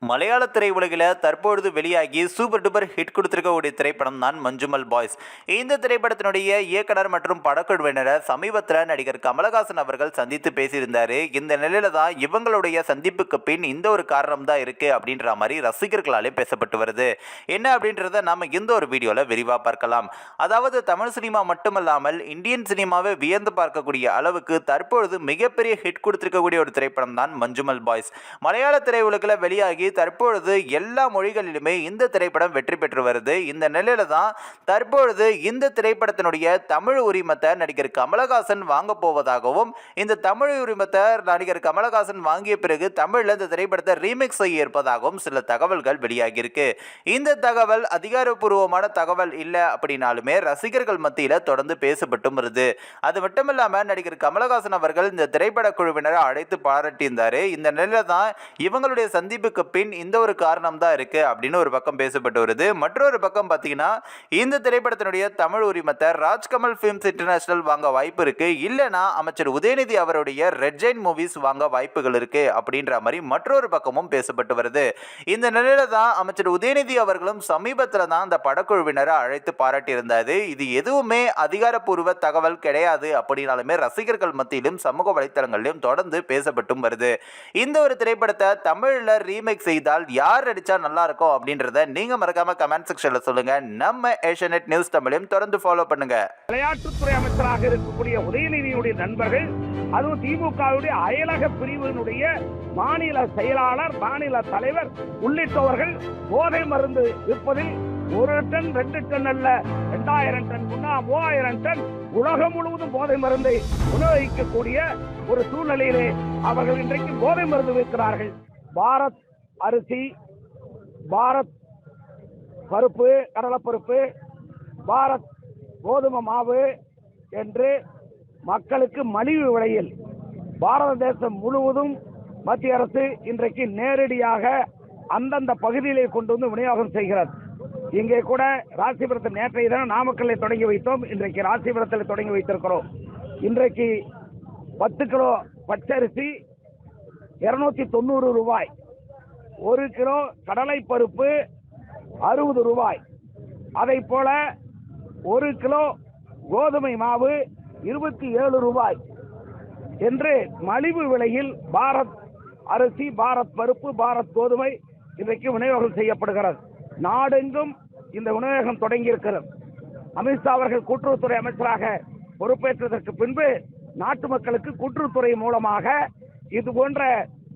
மலையாள திரையுலகில் தற்பொழுது வெளியாகி சூப்பர் டூப்பர் ஹிட் கொடுத்திருக்கக்கூடிய திரைப்படம் தான் மஞ்சுமல் பாய்ஸ். இந்த திரைப்படத்தினுடைய இயக்குனர் மற்றும் படக்குழுவினரை சமீபத்தில் நடிகர் கமலஹாசன் அவர்கள் சந்தித்து பேசியிருந்தாரு. இந்த நிலையில தான் இவங்களுடைய சந்திப்புக்கு பின் இந்த ஒரு காரணம் தான் இருக்கு அப்படின்ற மாதிரி ரசிகர்களாலே பேசப்பட்டு வருது. என்ன அப்படின்றத நாம இந்த ஒரு வீடியோல விரிவா பார்க்கலாம். அதாவது தமிழ் சினிமா மட்டுமல்லாமல் இந்தியன் சினிமாவை வியந்து பார்க்கக்கூடிய அளவுக்கு தற்பொழுது மிகப்பெரிய ஹிட் கொடுத்திருக்கக்கூடிய ஒரு திரைப்படம் தான் மஞ்சுமல் பாய்ஸ். மலையாள திரையுலகில் வெளியாகி தற்பொழுது எல்லா மொழிகளிலுமே இந்த திரைப்படம் வெற்றி பெற்று வருது. இந்த நிலையில தான் தற்பொழுது இந்த திரைப்படத்தினுடைய தமிழ் உரிமத்தை நடிகர் கமலஹாசன் வாங்க போவதாகவும், இந்த தமிழ் உரிமத்தை நடிகர் கமலஹாசன் வாங்கிய பிறகு தமிழ்ல இந்த திரைப்படத்தை ரீமேக் செய்ய இருப்பதாகவும் சில தகவல்கள் வெளியாகி இருக்கு. இந்த தகவல் அதிகாரப்பூர்வமான தகவல் இல்லை அப்படின்னாலுமே ரசிகர்கள் மத்தியில தொடர்ந்து பேசப்பட்டும் வருது. அது மட்டுமில்லாம நடிகர் கமலஹாசன் அவர்கள் இந்த திரைப்பட குழுவினரை அழைத்து பாராட்டியிருந்தாரு. இந்த நிலையில தான் இவங்களுடைய சந்திப்புக்கு பின் இந்த ஒரு காரணம் தான் இருக்கு அப்படின்னு ஒரு பக்கம் பேசப்பட்டு வருது. மற்றொரு பக்கம் பார்த்தீங்கன்னா இந்த திரைப்படத்தினுடைய தமிழ் உரிமத்தை ராஜ்கமல் ஃபிலிம்ஸ் இன்டர்நேஷனல் வாங்க வாய்ப்பு இருக்கு, இல்லைனா அமைச்சர் உதயநிதி அவருடைய ரெட் ஜெயின் மூவிஸ் வாங்க வாய்ப்புகள் இருக்கு அப்படின்ற மாதிரி மற்றொரு பக்கமும் பேசப்பட்டு வருது. இந்த நிலையில தான் அமைச்சர் உதயநிதி அவர்களும் சமீபத்தில் தான் அந்த படக்குழுவினரை அழைத்து பாராட்டி இருந்தாரு. இது எதுவுமே அதிகாரப்பூர்வ தகவல் கிடையாது அப்படின்னாலுமே ரசிகர்கள் மத்தியிலும் சமூக வலைத்தளங்களிலும் தொடர்ந்து பேசப்பட்டும் வருது. இந்த ஒரு திரைப்படத்தை தமிழ்ல ரீமேக் செய்தால் யார் நடிச்சா நல்லா இருக்கும் அப்படின்றத நீங்க மறக்காம கமெண்ட் செக்ஷன்ல சொல்லுங்க. நம்ம ஏஷியநெட் நியூஸ் தமிழையும் தொடர்ந்து ஃபாலோ பண்ணுங்க. விளையாட்டுத்துறை அமைச்சராக இருக்கக்கூடிய உதயநிதியுடைய நண்பர்கள், அதுவும் திமுகவுடைய அயலக பிரிவினுடைய மாநில செயலாளர், மாநில தலைவர் உள்ளிட்டவர்கள் போதை மருந்து விற்பதில் 1 டன் 2 டன் அல்ல 2000 டன் 3000 டன் உலகம் முழுவதும் போதை மருந்தை உணவளிக்கக்கூடிய ஒரு சூழ்நிலையிலே அவர்கள் இன்றைக்கு போதை மருந்து விற்கிறார்கள். பாரத் அரிசி, பாரத் பருப்பு, கடலைப்பருப்பு, பாரத் கோதுமை மாவு என்று மக்களுக்கு மலிவு விலையில் பாரத தேசம் முழுவதும் மத்திய அரசு இன்றைக்கு நேரடியாக அந்தந்த பகுதியிலே கொண்டு வந்து விநியோகம் செய்கிறது. இங்கே கூட ராசிபுரத்தில் நேற்றைய தினம் நாமக்கல்லை தொடங்கி வைத்தோம். இன்றைக்கு ராசிபுரத்தில் தொடங்கி வைத்திருக்கிறோம். இன்றைக்கு 10 கிலோ பச்சரிசி 290 ரூபாய், 1 கிலோ கடலை பருப்பு 60 ரூபாய், அதை போல 1 கிலோ கோதுமை மாவு 27 ரூபாய் என்று மலிவு விலையில் பாரத் அரிசி, பாரத் பருப்பு, பாரத் கோதுமை இன்றைக்கு விநியோகம் செய்யப்படுகிறது. நாடெங்கும் இந்த விநியோகம் தொடங்கி இருக்கிறது. அமித்ஷா அவர்கள் கூட்டுறவுத்துறை அமைச்சராக பொறுப்பேற்றதற்கு பின்பு நாட்டு மக்களுக்கு கூட்டுறவுத்துறை மூலமாக இது போன்ற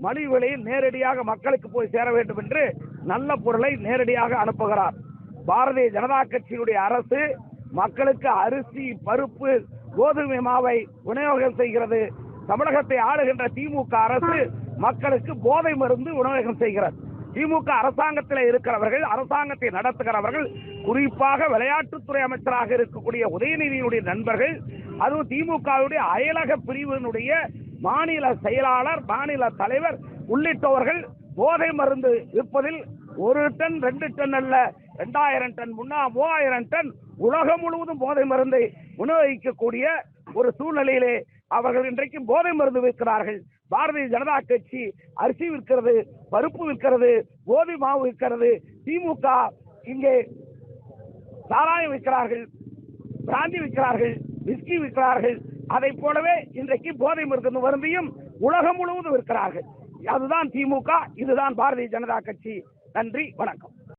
மலிவு விலையில் நேரடியாக மக்களுக்கு போய் சேர வேண்டும் என்று நல்ல பொருளை நேரடியாக அனுப்புகிறார். பாரதிய ஜனதா கட்சியினுடைய அரசு மக்களுக்கு அரிசி, பருப்பு, கோதுமை மாவை விநியோகம் செய்கிறது. தமிழகத்தை ஆளுகின்ற திமுக அரசு மக்களுக்கு போதை மருந்து விநியோகம் செய்கிறது. திமுக அரசாங்கத்தில் இருக்கிறவர்கள், அரசாங்கத்தை நடத்துகிறவர்கள், குறிப்பாக விளையாட்டுத்துறை அமைச்சராக இருக்கக்கூடிய உதயநிதியினுடைய நண்பர்கள், அதுவும் திமுகவுடைய அயலக பிரிவினுடைய மாநில செயலாளர், மாநில தலைவர் உள்ளிட்டவர்கள் போதை மருந்து விற்பதில் 1 டன் 2 டன் அல்ல 2000 டன் 3000 டன் உலகம் முழுவதும் போதை மருந்தை விநியோகிக்கக்கூடிய ஒரு சூழ்நிலையிலே அவர்கள் இன்றைக்கு போதை மருந்து விற்கிறார்கள். பாரதிய ஜனதா கட்சி அரிசி விற்கிறது, பருப்பு விற்கிறது, கோதுமை மாவு விற்கிறது. திமுக இங்கே சாராயம் விற்கிறார்கள், பிராந்தி விற்கிறார்கள், விஸ்கி விற்கிறார்கள். அதை போலவே இன்றைக்கு போதை மருந்து மருந்தையும் உலகம் முழுவதும் விற்கிறார்கள். அதுதான் திமுக, இதுதான் பாரதிய ஜனதா கட்சி. நன்றி, வணக்கம்.